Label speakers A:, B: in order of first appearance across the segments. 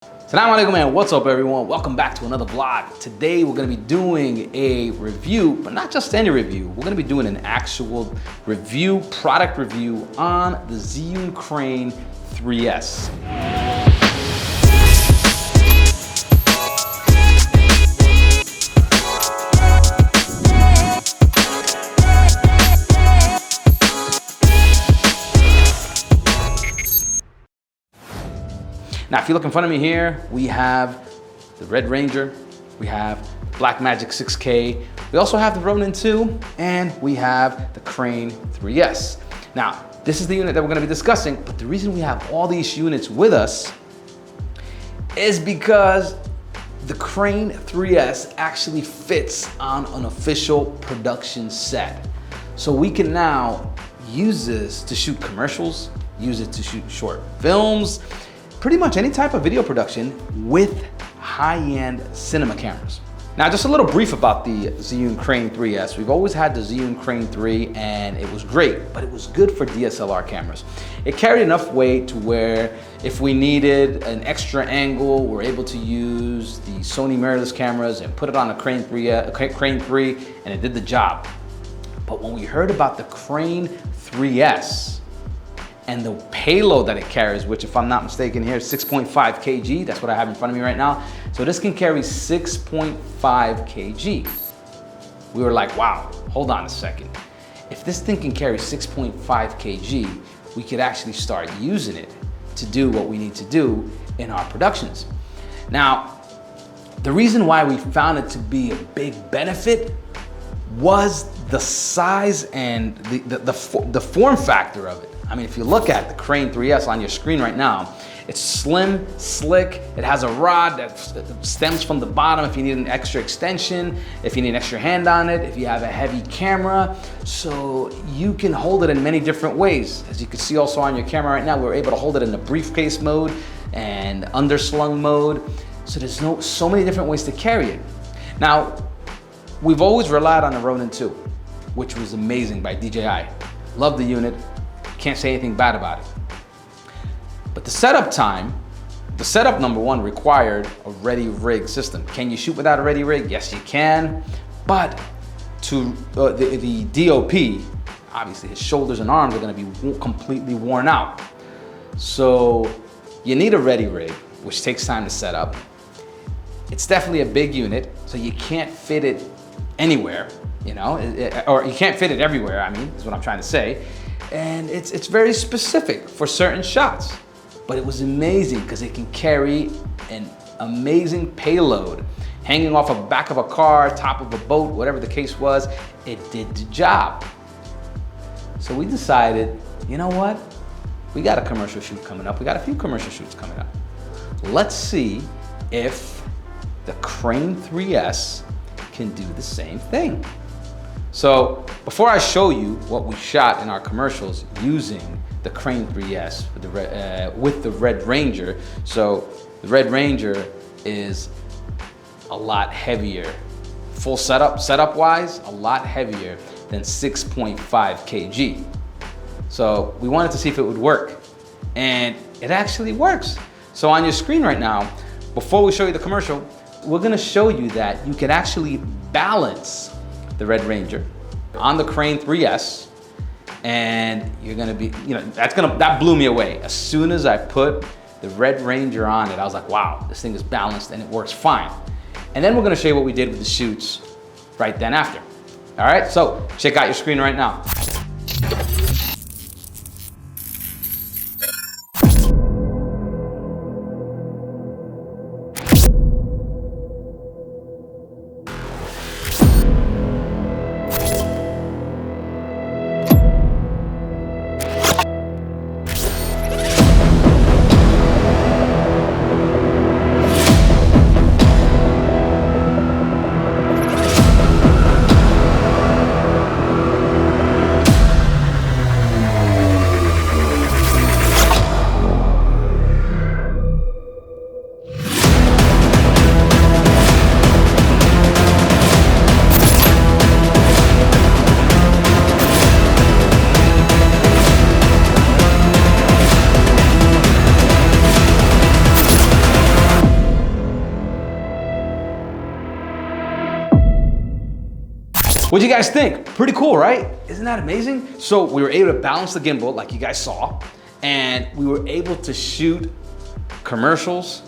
A: Assalamu alaikum and what's up everyone? Welcome back to another vlog. Today we're going to be doing a review, but not just any review. We're going to be doing an actual review, product review on the Zhiyun Crane 3S. Now, if you look in front of me here, we have the Red Ranger, we have Blackmagic 6K, we also have the Ronin 2, and we have the Crane 3S. Now, this is the unit that we're gonna be discussing, but the reason we have all these units with us is because the Crane 3S actually fits on an official production set. So we can now use this to shoot commercials, use it to shoot short films, pretty much any type of video production with high-end cinema cameras. Now, just a little brief about the Zhiyun Crane 3S. We've always had the Zhiyun Crane 3 and it was great, but it was good for DSLR cameras. It carried enough weight to where if we needed an extra angle, we're able to use the Sony mirrorless cameras and put it on a Crane 3 and it did the job. But when we heard about the Crane 3S, and the payload that it carries, which if I'm not mistaken here, is 6.5 kg. That's what I have in front of me right now. So this can carry 6.5 kg. We were like, wow, hold on a second. If this thing can carry 6.5 kg, we could actually start using it to do what we need to do in our productions. Now, the reason why we found it to be a big benefit was the size and the form factor of it. I mean, if you look at the Crane 3S on your screen right now, it's slim, slick, it has a rod that stems from the bottom if you need an extra extension, if you need an extra hand on it, if you have a heavy camera. So you can hold it in many different ways. As you can see also on your camera right now, we're able to hold it in the briefcase mode and underslung mode. So there's so many different ways to carry it. Now, we've always relied on the Ronin 2, which was amazing by DJI. Love the unit. Can't say anything bad about it. But the setup time, the setup number one required a ready rig system. Can you shoot without a ready rig? Yes, you can. But to the DOP, obviously his shoulders and arms are gonna be completely worn out. So you need a ready rig, which takes time to set up. It's definitely a big unit, so you can't fit it anywhere, you know, or you can't fit it everywhere, I mean, is what I'm trying to say. And it's very specific for certain shots. But it was amazing because it can carry an amazing payload. Hanging off the back of a car, top of a boat, whatever the case was, it did the job. So we decided, you know what? We got a commercial shoot coming up. We got a few commercial shoots coming up. Let's see if the Crane 3S can do the same thing. So before I show you what we shot in our commercials using the Crane 3S with the Red Ranger, so the Red Ranger is a lot heavier. Full setup wise, a lot heavier than 6.5 kg. So we wanted to see if it would work, and it actually works. So on your screen right now, before we show you the commercial, we're gonna show you that you can actually balance the Red Ranger on the Crane 3S, and you're gonna be, you know, that blew me away. As soon as I put the Red Ranger on it, I was like, wow, this thing is balanced and it works fine. And then we're gonna show you what we did with the shoots right then after. All right, so check out your screen right now. What do you guys think? Pretty cool, right? Isn't that amazing? So we were able to balance the gimbal like you guys saw, and we were able to shoot commercials,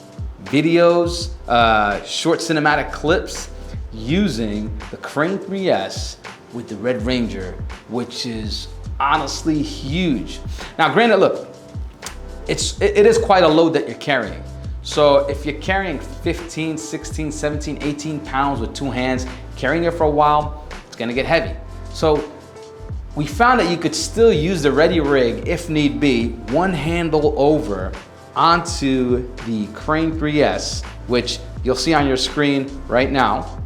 A: videos, short cinematic clips using the Crane 3S with the Red Ranger, which is honestly huge. Now granted, look, it is quite a load that you're carrying. So if you're carrying 15, 16, 17, 18 pounds with two hands, carrying it for a while, it's gonna get heavy. So we found that you could still use the Ready Rig if need be, one handle over onto the Crane 3S, which you'll see on your screen right now.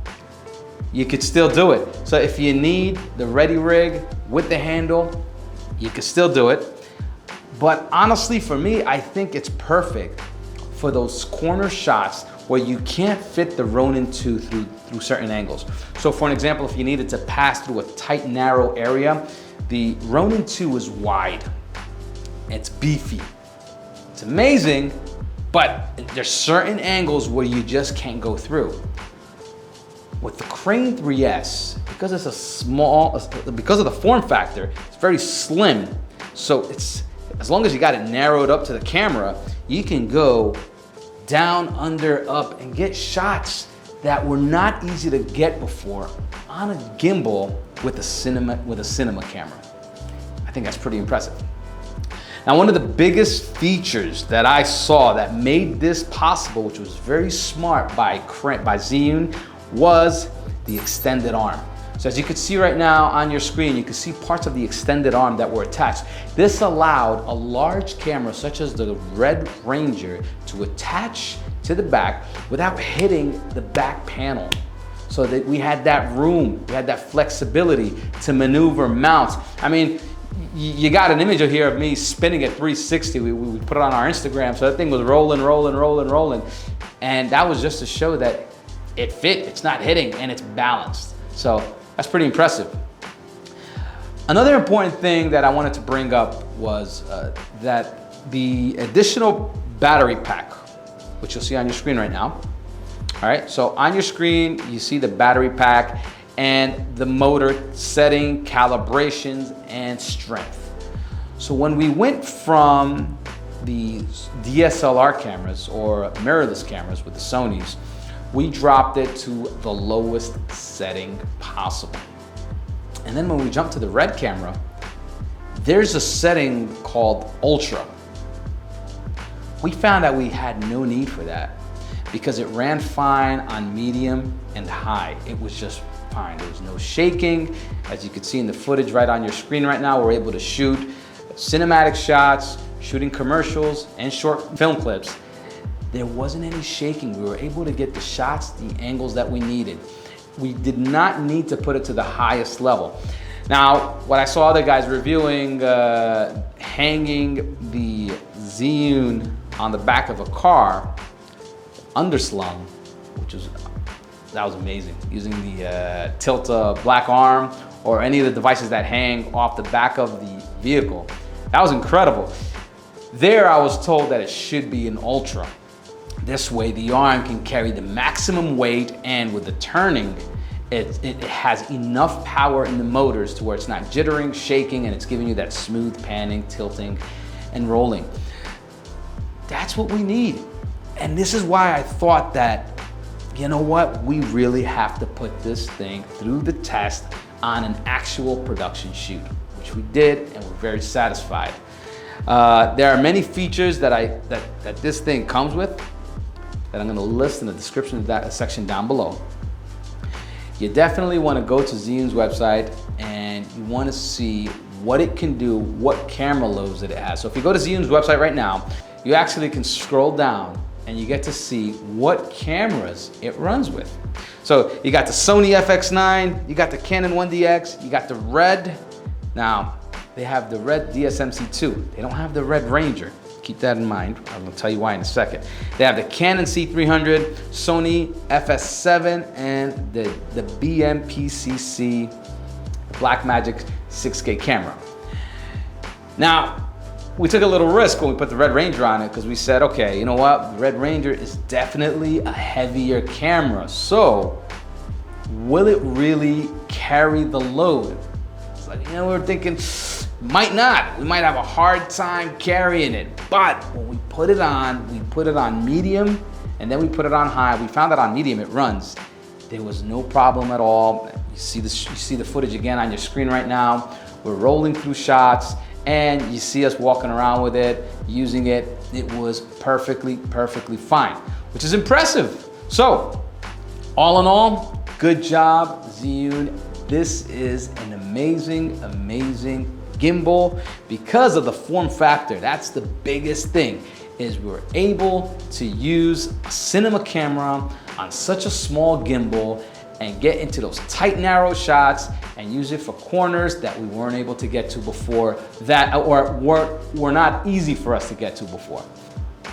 A: You could still do it. So if you need the Ready Rig with the handle, you can still do it. But honestly, for me, I think it's perfect for those corner shots where you can't fit the Ronin 2 through certain angles. So for an example, if you needed to pass through a tight, narrow area, the Ronin 2 is wide. It's beefy. It's amazing, but there's certain angles where you just can't go through. With the Crane 3S, because it's a small, because of the form factor, it's very slim. So it's, as long as you got it narrowed up to the camera, you can go down, under, up, and get shots that were not easy to get before on a gimbal with a cinema camera. I think that's pretty impressive. Now, one of the biggest features that I saw that made this possible, which was very smart by Zhiyun, was the extended arm. So as you can see right now on your screen, you can see parts of the extended arm that were attached. This allowed a large camera such as the Red Ranger to attach to the back without hitting the back panel. So that we had that room, we had that flexibility to maneuver mounts. I mean, you got an image here of me spinning at 360. We put it on our Instagram. So that thing was rolling. And that was just to show that it fit, it's not hitting, and it's balanced. So that's pretty impressive. Another important thing that I wanted to bring up was that the additional battery pack, which you'll see on your screen right now. All right, so on your screen, you see the battery pack and the motor setting, calibrations, and strength. So when we went from the DSLR cameras or mirrorless cameras with the Sonys, we dropped it to the lowest setting possible. And then when we jumped to the Red camera, there's a setting called Ultra. We found that we had no need for that because it ran fine on medium and high. It was just fine. There was no shaking. As you can see in the footage right on your screen right now, we're able to shoot cinematic shots, shooting commercials, and short film clips. There wasn't any shaking. We were able to get the shots, the angles that we needed. We did not need to put it to the highest level. Now, what I saw other guys reviewing, hanging the Zhiyun on the back of a car, underslung, that was amazing. Using the tilt black arm or any of the devices that hang off the back of the vehicle. That was incredible. There I was told that it should be an Ultra. This way the arm can carry the maximum weight, and with the turning, it has enough power in the motors to where it's not jittering, shaking, and it's giving you that smooth panning, tilting, and rolling. That's what we need. And this is why I thought that, you know what, we really have to put this thing through the test on an actual production shoot, which we did, and we're very satisfied. There are many features that this thing comes with that I'm gonna list in the description of that section down below. You definitely wanna go to Zhiyun's website and you wanna see what it can do, what camera loads that it has. So if you go to Zhiyun's website right now, you actually can scroll down and you get to see what cameras it runs with. So you got the Sony FX9, you got the Canon 1DX, you got the Red. Now, they have the Red DSMC2. They don't have the Red Ranger. Keep that in mind. I'm gonna tell you why in a second. They have the Canon C300, Sony FS7, and the BMPCC Blackmagic 6K camera. Now, we took a little risk when we put the Red Ranger on it because we said, okay, you know what? The Red Ranger is definitely a heavier camera. So will it really carry the load? It's like, we're thinking, might not. We might have a hard time carrying it. But when we put it on medium, and then we put it on high. We found that on medium it runs. There was no problem at all. You see the footage again on your screen right now. We're rolling through shots, and you see us walking around with it, using it. It was perfectly fine, which is impressive. So, all in all, good job, Zhiyun. This is an amazing gimbal because of the form factor. That's the biggest thing, is we're able to use a cinema camera on such a small gimbal and get into those tight, narrow shots and use it for corners that we weren't able to get to before, or were not easy for us to get to before.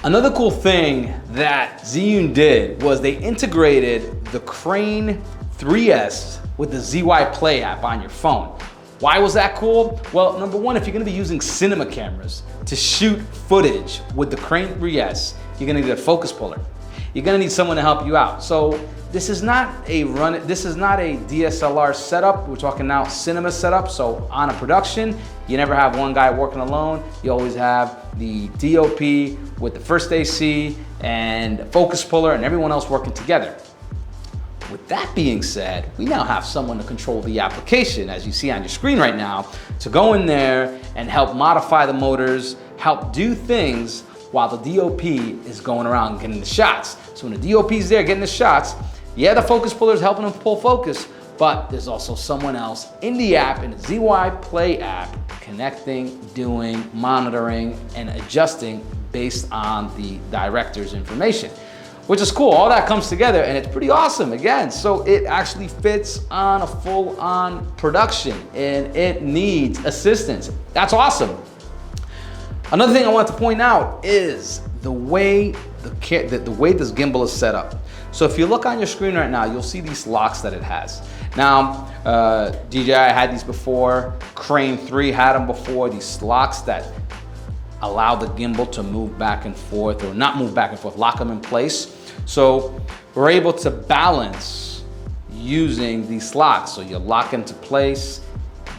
A: Another cool thing that Zhiyun did was they integrated the Crane 3S with the ZY Play app on your phone. Why was that cool? Well, number one, if you're gonna be using cinema cameras to shoot footage with the Crane 3S, you're gonna need a focus puller. You're gonna need someone to help you out. So this is not a DSLR setup. We're talking now cinema setup. So on a production, you never have one guy working alone. You always have the DOP with the first AC and focus puller and everyone else working together. With that being said, we now have someone to control the application, as you see on your screen right now, to go in there and help modify the motors, help do things while the DOP is going around getting the shots. So when the DOP is there getting the shots, yeah, the focus puller is helping him pull focus, but there's also someone else in the app, in the ZY Play app, connecting, doing, monitoring, and adjusting based on the director's information, which is cool. All that comes together and it's pretty awesome again. So it actually fits on a full-on production and it needs assistance. That's awesome. Another thing I want to point out is the way this gimbal is set up. So if you look on your screen right now, you'll see these locks that it has. Now, DJI had these before, Crane 3 had them before, these locks that allow the gimbal to move back and forth, or not move back and forth, lock them in place. So we're able to balance using these locks. So you lock into place,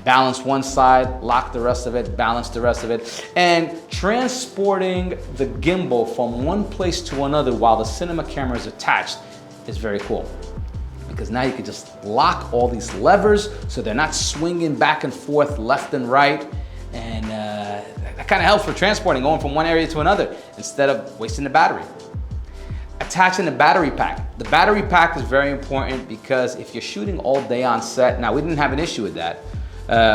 A: balance one side, lock the rest of it, balance the rest of it, and transporting the gimbal from one place to another while the cinema camera is attached is very cool. Because now you can just lock all these levers so they're not swinging back and forth left and right, and that kind of helps for transporting, going from one area to another instead of wasting the battery. Attaching the battery pack. The battery pack is very important because if you're shooting all day on set, now we didn't have an issue with that,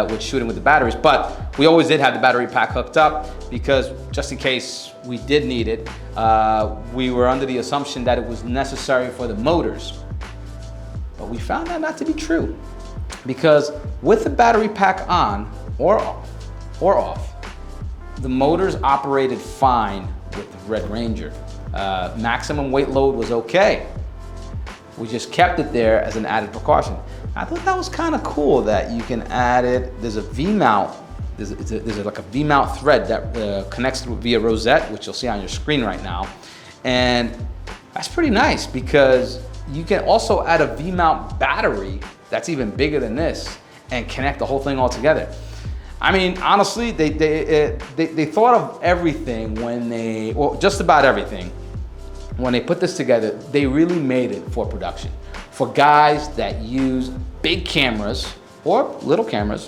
A: with shooting with the batteries, but we always did have the battery pack hooked up because just in case we did need it, we were under the assumption that it was necessary for the motors. But we found that not to be true, because with the battery pack on or off, the motors operated fine with the Red Ranger. Maximum weight load was okay. We just kept it there as an added precaution. I thought that was kind of cool that you can add it. There's a V-mount. There's like a V-mount thread that connects through via rosette, which you'll see on your screen right now. And that's pretty nice because you can also add a V-mount battery that's even bigger than this and connect the whole thing all together. I mean, honestly, they thought of everything well, just about everything. When they put this together, they really made it for production. For guys that use big cameras or little cameras,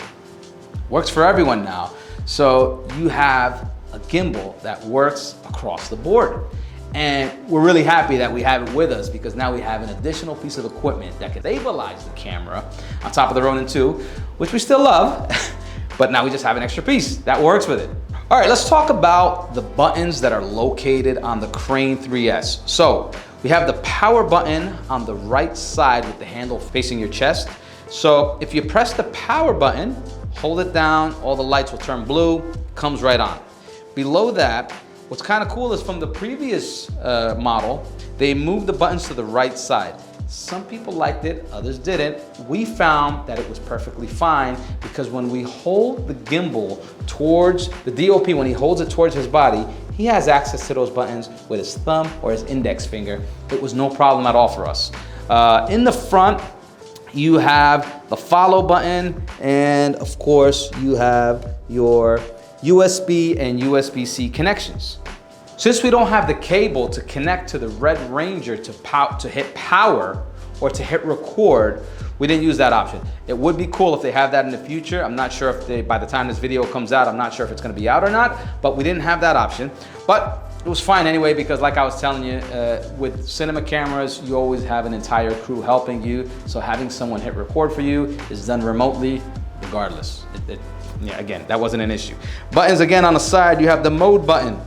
A: works for everyone now. So you have a gimbal that works across the board. And we're really happy that we have it with us because now we have an additional piece of equipment that can stabilize the camera on top of the Ronin 2, which we still love. But now we just have an extra piece that works with it. All right, let's talk about the buttons that are located on the Crane 3S. So we have the power button on the right side with the handle facing your chest. So if you press the power button, hold it down, all the lights will turn blue, comes right on. Below that, what's kind of cool is from the previous model, they moved the buttons to the right side. Some people liked it, others didn't. We found that it was perfectly fine because when we hold the gimbal towards the DOP, when he holds it towards his body, he has access to those buttons with his thumb or his index finger. It was no problem at all for us. In the front, you have the follow button, and of course you have your USB and USB-C connections. Since we don't have the cable to connect to the Red Ranger to hit power or to hit record, we didn't use that option. It would be cool if they have that in the future. I'm not sure if by the time this video comes out, I'm not sure if it's gonna be out or not, but we didn't have that option. But it was fine anyway, because like I was telling you, with cinema cameras, you always have an entire crew helping you. So having someone hit record for you is done remotely regardless. Yeah, again, that wasn't an issue. Buttons again on the side, you have the mode button.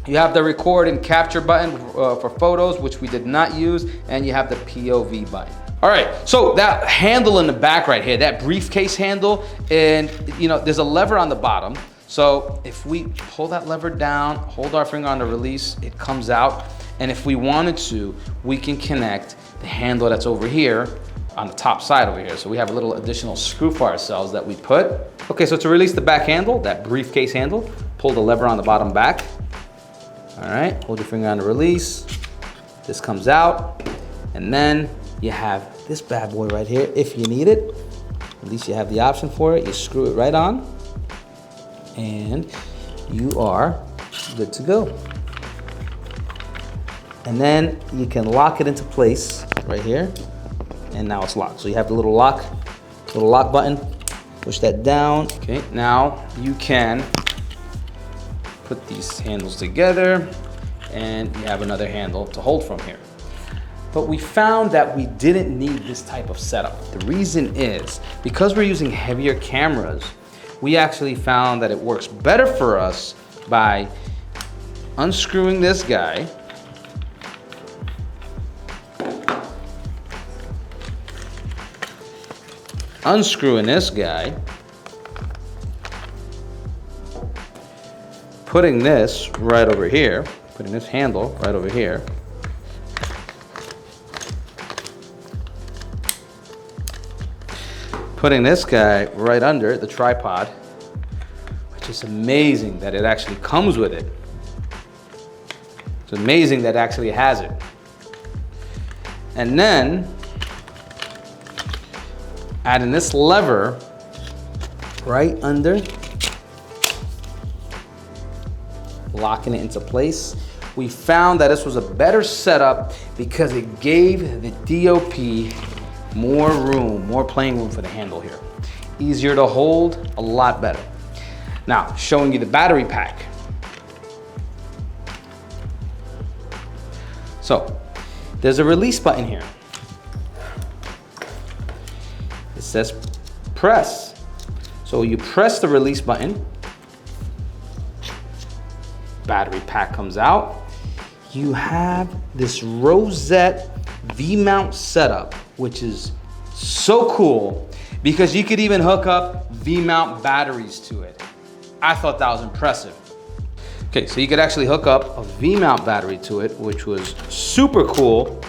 A: You have the record and capture button for photos, which we did not use, and you have the POV button. All right, so that handle in the back right here, that briefcase handle, and you know, there's a lever on the bottom. So if we pull that lever down, hold our finger on the release, it comes out. And if we wanted to, we can connect the handle that's over here on the top side over here. So we have a little additional screw for ourselves that we put. Okay, so to release the back handle, that briefcase handle, pull the lever on the bottom back. All right, hold your finger on the release. This comes out. And then you have this bad boy right here. If you need it, at least you have the option for it. You screw it right on, and you are good to go. And then you can lock it into place right here, and now it's locked. So you have the little lock button, push that down. Okay, now you can put these handles together, and you have another handle to hold from here. But we found that we didn't need this type of setup. The reason is, because we're using heavier cameras, we actually found that it works better for us by unscrewing this guy, unscrewing this guy, putting this right over here, putting this handle right over here, putting this guy right under the tripod, which is amazing that it actually comes with it. It's amazing that it actually has it. And then adding this lever right under, locking it into place. We found that this was a better setup because it gave the DOP more room, more playing room for the handle here. Easier to hold, a lot better. Now, showing you the battery pack. So, there's a release button here. It says press. So you press the release button, battery pack comes out. You have this rosette V-mount setup, which is so cool because you could even hook up V-mount batteries to it. I thought that was impressive. Okay, so you could actually hook up a V-mount battery to it, which was super cool.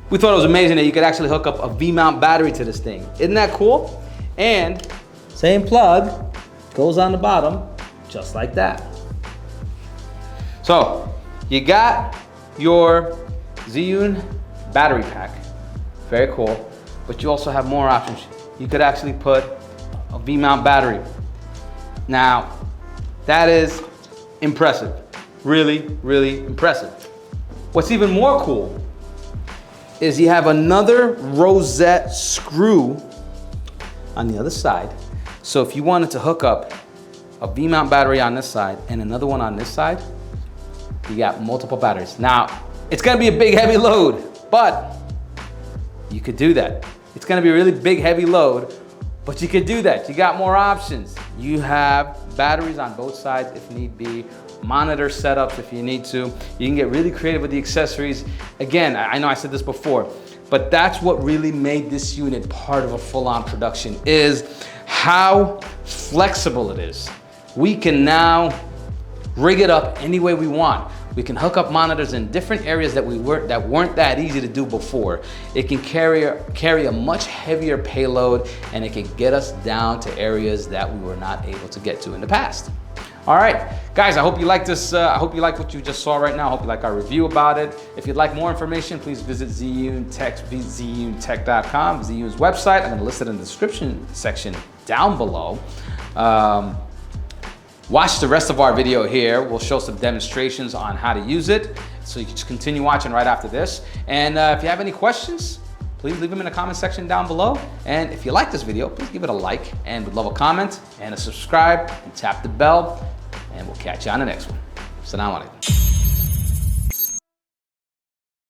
A: We thought it was amazing that you could actually hook up a V-mount battery to this thing. Isn't that cool? And same plug goes on the bottom, just like that. So you got your Zhiyun battery pack, very cool, but you also have more options. You could actually put a V-mount battery. Now, that is impressive, really, really impressive. What's even more cool is you have another rosette screw on the other side. So if you wanted to hook up a V-mount battery on this side and another one on this side, you got multiple batteries. Now, it's gonna be a big, heavy load, but you could do that. It's gonna be a really big, heavy load, but you could do that. You got more options. You have batteries on both sides if need be, monitor setups if you need to. You can get really creative with the accessories. Again, I know I said this before, but that's what really made this unit part of a full-on production, is how flexible it is. We can now rig it up any way we want. We can hook up monitors in different areas that weren't that easy to do before. It can carry a much heavier payload, and it can get us down to areas that we were not able to get to in the past. All right, guys, I hope you like this. I hope you like what you just saw right now. I hope you like our review about it. If you'd like more information, please visit ziyuntech.com, Zhiyun's website. I'm gonna list it in the description section down below. Watch the rest of our video here. We'll show some demonstrations on how to use it. So you can just continue watching right after this. And if you have any questions, please leave them in the comment section down below. And if you like this video, please give it a like, and we'd love a comment and a subscribe, and tap the bell, and we'll catch you on the next one. Assalamu alaikum.